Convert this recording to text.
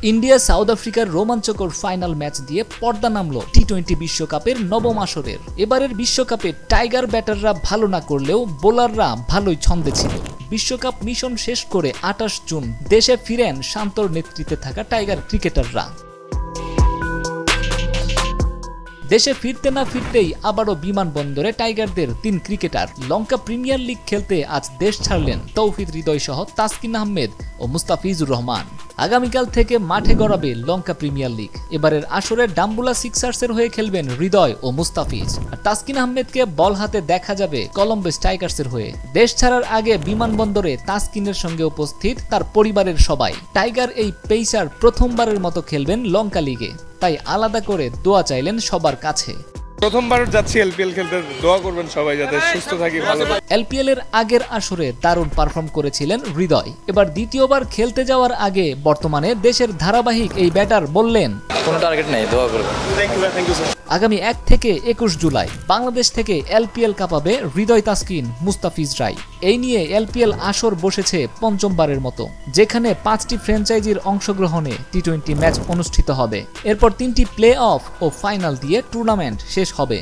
India south আফ্রিকার রোমাঞ্চকর final match দিয়ে পর্দা নামল টি-20 বিশ্বকাপের নবম আসরের। এবারের বিশ্বকাপে টাইগার ব্যাটাররা ভালো না করলেও বোলাররা ভালোই ছন্দে ছিল। বিশ্বকাপ মিশন শেষ করে 28 জুন দেশে ফিরেন শান্তর নেতৃত্বে থাকা টাইগার ক্রিকেটাররা। দেশে ফিরতে না ফিরতেই আবারও বিমানবন্দরে টাইগারদের 3 ক্রিকেটার। লঙ্কা প্রিমিয়ার লিগ খেলতে আজ দেশ ছাড়লেন তৌহিদ হৃদয় সহ তাসকিন আহমেদ ও মুস্তাফিজুর রহমান। আগামীকাল থেকে মাঠে গড়াবে লঙ্কা প্রিমিয়ার লিগ। এবারের আসরে ডাম্বুলা সিক্সার্সের হয়ে খেলবেন হৃদয় ও মুস্তাফিজ, আর তাসকিন আহমেদকে বল হাতে দেখা যাবে কলম্বো স্ট্রাইকার্সের হয়ে। দেশ ছাড়ার আগে বিমানবন্দরে তাসকিনের সঙ্গে উপস্থিত তার পরিবারের সবাই। টাইগার এই পেসার প্রথমবারের মতো খেলবেন লঙ্কা লিগে, তাই আলাদা করে দোয়া চাইলেন সবার কাছে। প্রথমবার যাচ্ছি এলপিএল খেলতে, দোয়া করবেন সবাই যাতে সুস্থ থাকি, ভালো থাকি। এলপিএল এর আগের আসরে দারুণ পারফর্ম করেছিলেন হৃদয়। এবার দ্বিতীয়বার খেলতে যাওয়ার আগে বর্তমানে দেশের ধারাবাহিক এই ব্যাটার বললেন, কোনো টার্গেট নেই, দোয়া করবেন। আগামী 1 থেকে 21 জুলাই বাংলাদেশ থেকে এলপিএল কাঁপাবে হৃদয়, তাসকিন, মুস্তাফিজ রাই। এই নিয়ে এলপিএল আসর বসেছে পঞ্চমবারের মতো, যেখানে 5টি ফ্র্যাঞ্চাইজির অংশগ্রহণে টি-20 ম্যাচ অনুষ্ঠিত হবে। এরপর 3টি প্লে অফ ও ফাইনাল দিয়ে টুর্নামেন্ট শেষ হবে।